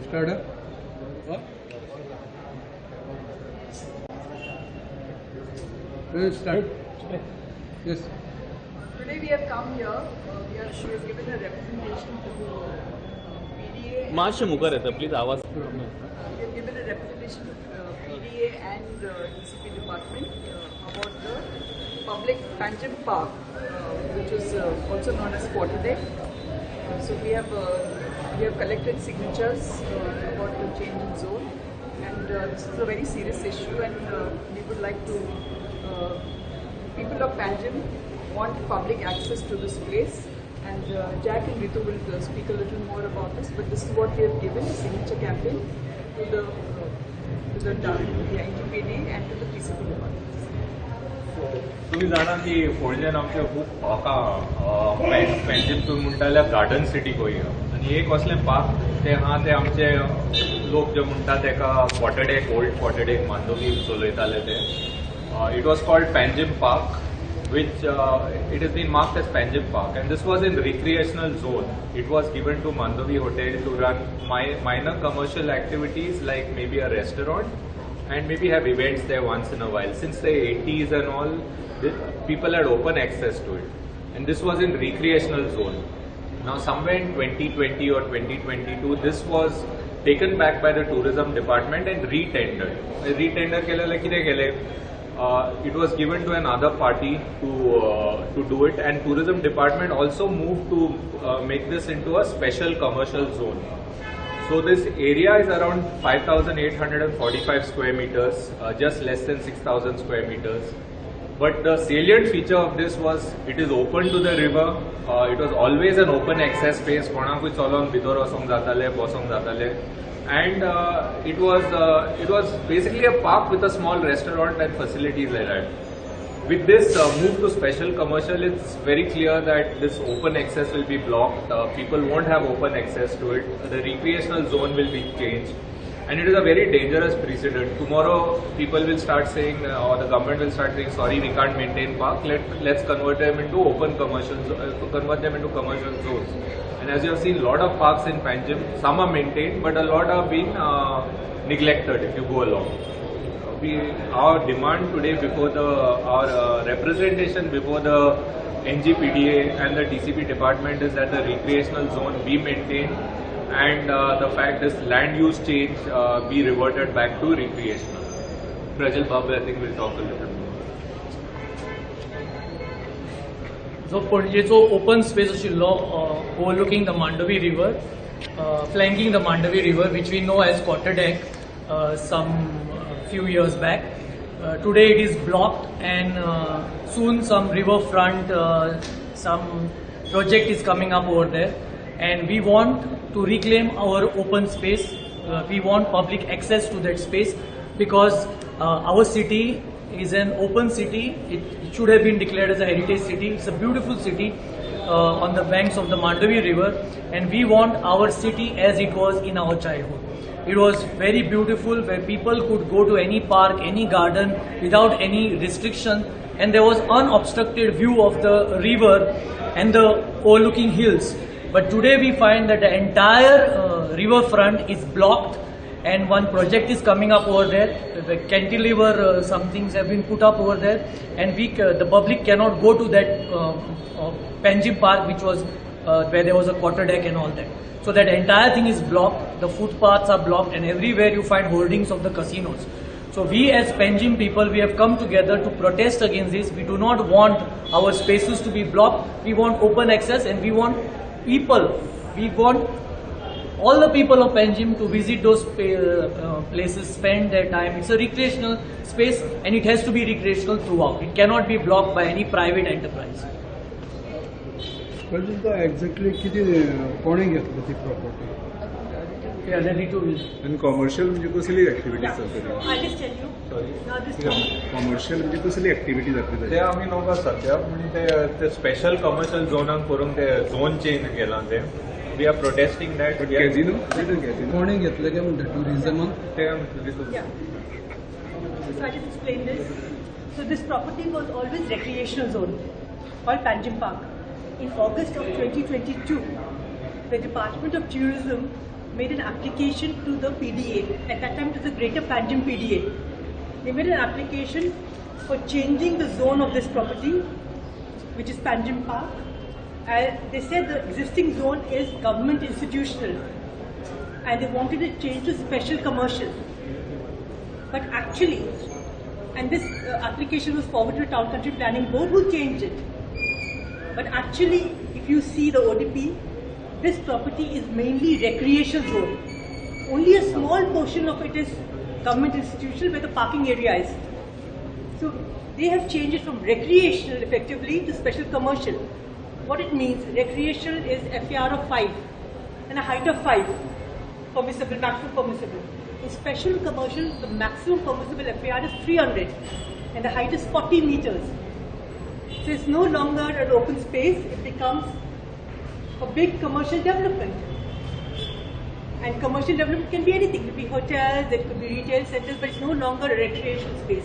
Start up. Start. Yes. Today we have come here. She has given a representation to PDA. March please आवाज. We have given a representation to PDA and TCP department about the public Panjim Park, which is also known as quarterdeck. So we have collected signatures about the change in zone, and this is a very serious issue, and we would like to. People of Panjim want public access to this place, and Jack and Ritu will speak a little more about this. But this is what we have given, a signature campaign to the NGPDA and to the TCP department. तुम्ही जाणा की फोडल्यान आमचे खूप पार्कां पेंजीम तुम्ही म्हणटाले garden city Goa आनी एक असलें पार्क ते आहा ते आमचे लोक जे म्हणटा तेका क्वॉटरडेक ओल्ड क्वॉटरडेक मांडोवी चलयताले ते it was called Panjim Park, which it has been marked as Panjim Park, and this was in recreational zone. It was given to Mandovi Hotel to run minor commercial activities like maybe a restaurant and maybe have events there once in a while. Since the 80s and all, people had open access to it, and this was in recreational zone. Now somewhere in 2020 or 2022, this was taken back by the tourism department and re-tendered. Re-tender केलेले कितें केले? It was given to another party to do it, and tourism department also moved to make this into a special commercial zone. So this area is around 5,845 square meters, just less than 6,000 square meters. But the salient feature of this was it is open to the river. It was always an open access space. कोणाकूय चलोन भितर वचोंक जाताले, बसोंक जाताले. And it was basically a park with a small restaurant and facilities like that. With this move to special commercial, it's very clear that this open access will be blocked. People won't have open access to it. The recreational zone will be changed, and it is a very dangerous precedent. Tomorrow, people will start saying, or the government will start saying, "Sorry, we can't maintain park. Let's convert them into open commercial, convert them into commercial zones." And as you have seen, a lot of parks in Panjim, some are maintained, but a lot are being neglected if you go along. Our demand today before our representation before the NGPDA and the TCP department is that the recreational zone be maintained, and the fact this land use change be reverted back to recreational. Prajal Babu, I think, will talk a little more. So पणजेचो open space आशिल्लो overlooking the Mandovi river, flanking the Mandovi river, which we know as quarterdeck some few years back. Today it is blocked, and soon some riverfront, some project is coming up over there, and we want to reclaim our open space. We want public access to that space because our city is an open city. It should have been declared as a heritage city. It's a beautiful city on the banks of the Mandovi river, and we want our city as it was in our childhood. It was very beautiful, where people could go to any park, any garden without any restriction, and there was unobstructed view of the river and the overlooking hills. But today we find that the entire riverfront is blocked, and one project is coming up over there. The cantilever, some things have been put up over there, and the public cannot go to that Panjim Park, which was where there was a quarterdeck and all that. So that entire thing is blocked. The footpaths are blocked, and everywhere you find holdings of the casinos. So we as Panjim people, we have come together to protest against this. We do not want our spaces to be blocked. We want open access, and we want people. We want all the people of Panjim to visit those places, spend their time. It's a recreational space, and it has to be recreational throughout. It cannot be blocked by any private enterprise. Exactly कोणे घेतली ती property? Yeah, then it will. And commercial म्हणजे कसली activity जातली? I'll just tell you. Sorry. Now this commercial म्हणजे कसली activity जातली? ते आम्ही नोका सध्या म्हणजे ते स्पेशल कमर्शियल झोनाक करून ते झोन चेंज केला ते. We are protesting that. But कॅझिनो? कोणे घेतलं काय म्हणतात टुरिझमाक? ते Yeah. So I just explain this. So this property was always recreational zone called Panjim Park. In August of 2022, the Department of Tourism made an application to the PDA. At that time, it was the Greater Panjim PDA. They made an application for changing the zone of this property, which is Panjim Park. They said the existing zone is government institutional, and they wanted it changed to special commercial. But actually, and this application was forwarded to Town Country Planning Board, who changed it. But actually, if you see the ODP, this property is mainly recreational zone. Only a small portion of it is government institutional where the parking area is. So they have changed it from recreational effectively to special commercial. What it means, recreational is FAR of 5 and a height of 5 permissible, maximum permissible. In special commercial, the maximum permissible FAR is 300 and the height is 40 meters. So it's no longer an open space, it becomes a big commercial development. And commercial development can be anything, it could be hotels, it could be retail centers, but it's no longer a recreational space.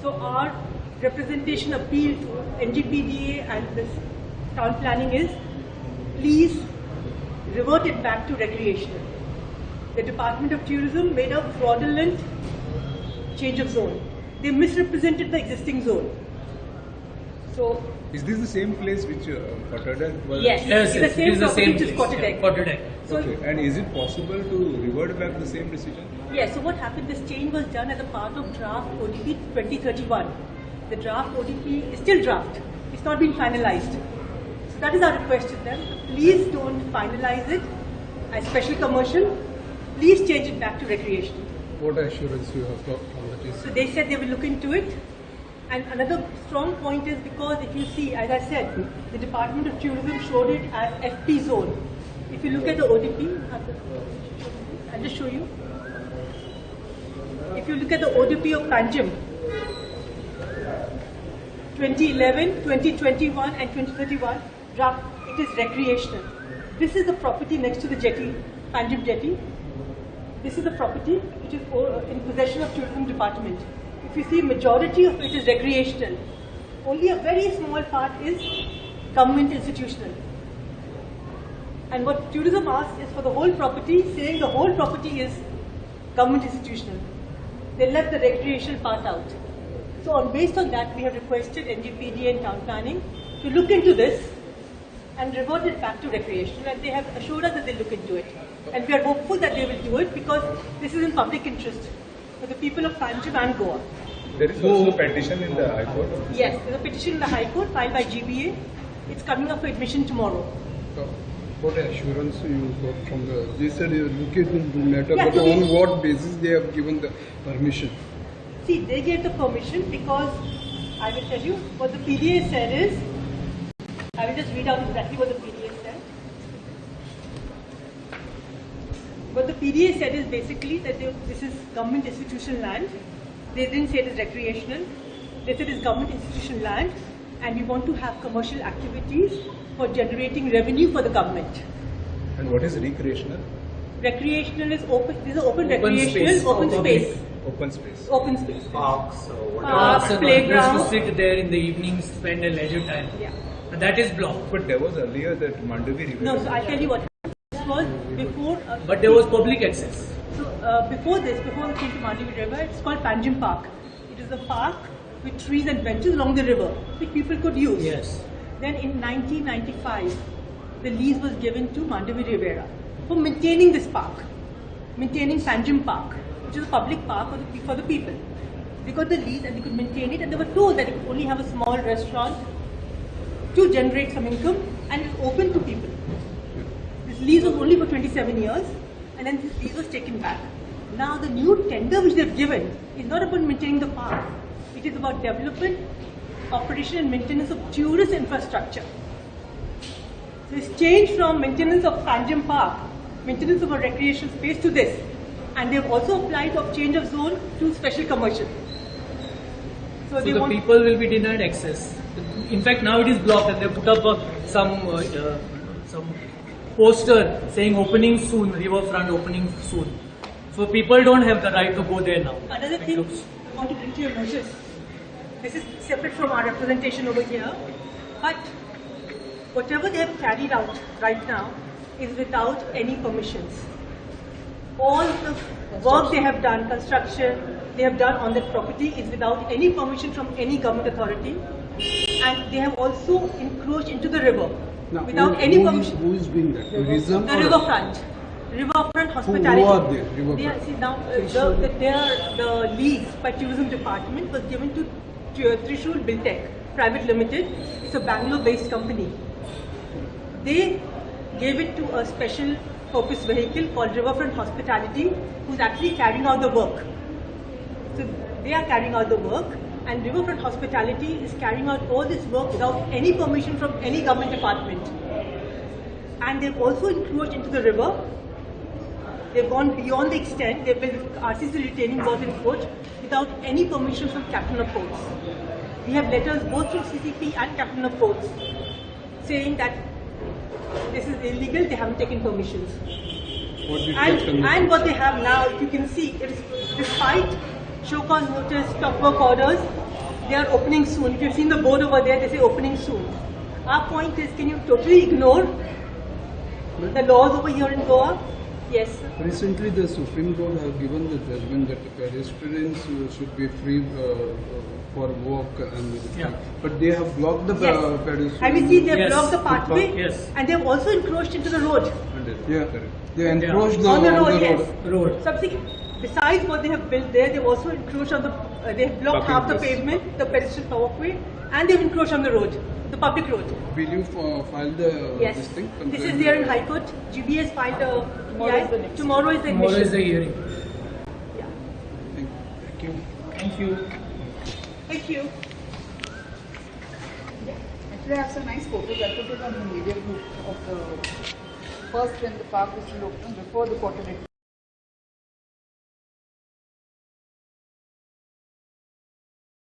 So our representation appeal to NGPDA and this town planning is, please revert it back to recreational. The Department of Tourism made a fraudulent change of zone. They misrepresented the existing zone. So, Is this the same place which Kottadek was? yes, Yes, it's it is the same property, which is place. Kottadek. Kottadek. So, Okay, and is it possible to revert back the same decision? yes, so what happened, this change was done as a part of draft ODP 2031. The draft ODP is still draft. It's not been finalized. So that is our request to them. Please don't finalize it as special commercial. Please change it back to recreational. What assurance you have got from the TCP? So they said they will look into it. And another strong point is because if you see, as I said, the Department of Tourism showed it as FP zone. If you look at the ODP, I'll just show you. If you look at the ODP of Panjim, 2011, 2021 and 2031, draft, it is recreational. This is the property next to the jetty, Panjim jetty. This is the property which is in possession of Tourism Department. If you see, majority of it is recreational. Only a very small part is government institutional. And what tourism asks is for the whole property, saying the whole property is government institutional. They left the recreational part out. So based on that, we have requested NGPDA and Town Planning to look into this and revert it back to recreational, and they have assured us that they look into it. And we are hopeful that they will do it because this is in public interest for the people of Panjim and Goa. There is also a petition in the High Court. Yes, there's a petition in the High Court filed by GBA. It's coming up for admission tomorrow. So, what assurance you got from the? They said you look into the matter, Yeah, but so on what basis they have given the permission? See, they gave the permission because I will tell you what the PDA said is, I will just read out exactly what the PDA said. What the PDA said is basically that this is government institutional land. They didn't say it is recreational. They said it is government institutional land and we want to have commercial activities for generating revenue for the government. And what is recreational? Recreational is open, this is open recreational, space. open space. Open space. Open space. Parks or whatever. Parks, And playground. used to sit there in the evenings, spend a leisure time. Yeah. And that is blocked. But there was earlier that Mandavi River. No, so I'll tell you what happened. This was before. But there was public access. So before this, before the came to Panjim River, it's called Panjim Park. It is a park with trees and benches along the river, which people could use. Yes. Then in 1995, the lease was given to Mandavi Rivera for maintaining this park, maintaining Panjim Park, which is a public park for the people. They got the lease and they could maintain it, and they were told that they could only have a small restaurant to generate some income, and it's open to people. This lease was only for 27 years, and then this lease was taken back. Now the new tender which they've given is not about maintaining the park. It is about development, operation and maintenance of tourist infrastructure. So it's changed from maintenance of Panjim Park, maintenance of a recreational space to this. And they've also applied for change of zone to special commercial. So the people will be denied access. In fact, now it is blocked, and they put up some poster saying opening soon, riverfront opening soon. So people don't have the right to go there now. Another thing I want to bring to your notice. This is separate from our representation over here, but whatever they have carried out right now is without any permissions. all the work they have done, construction they have done on that property is without any permission from any government authority, and they have also encroached into the river Now, without any permission. Who is doing that? Tourism The or- riverfront hospitality. Who are they? Riverfront. They are, see now, the lease by tourism department was given to Trishul Biltech Private Limited. It's a Bangalore-based company. They gave it to a special purpose vehicle called Riverfront Hospitality, who's actually carrying out the work. So they are carrying out the work, and Riverfront Hospitality is carrying out all this work without any permission from any government department. And they've also encroached into the river. They've gone beyond the extent. They've built RCC retaining walls in coach without any permission from Captain of Ports. We have letters both from CCP and Captain of Ports saying that this is illegal. They haven't taken permissions. What did Captain- And what they have now, if you can see, it is despite show cause notice, stop work orders, they are opening soon. If you've seen the board over there, they say opening soon. Our point is, can you totally ignore the laws over here in Goa? Yes. Recently, the Supreme Court has given the judgment that the pedestrians should be free for walk and Yeah. but they have blocked the Yes. pedestrians. Have you seen they have Yes. blocked the pathway? Yes. And they have also encroached into the road. Yeah, they encroached On the road, yes. Road. Something besides what they have built there, they've also encroached on the. They have blocked half the pavement, the pedestrian walkway, and they've encroached on the road, the public road. Will you file the Yes. this thing? This is there in High Court. GBS filed a. Tomorrow is the next. Tomorrow is the Tomorrow admission. is the hearing. Yeah. Thank you. Thank you. Thank you. Actually, I have some nice photos. I put it on the media group of the first when the park was still open before the quarter.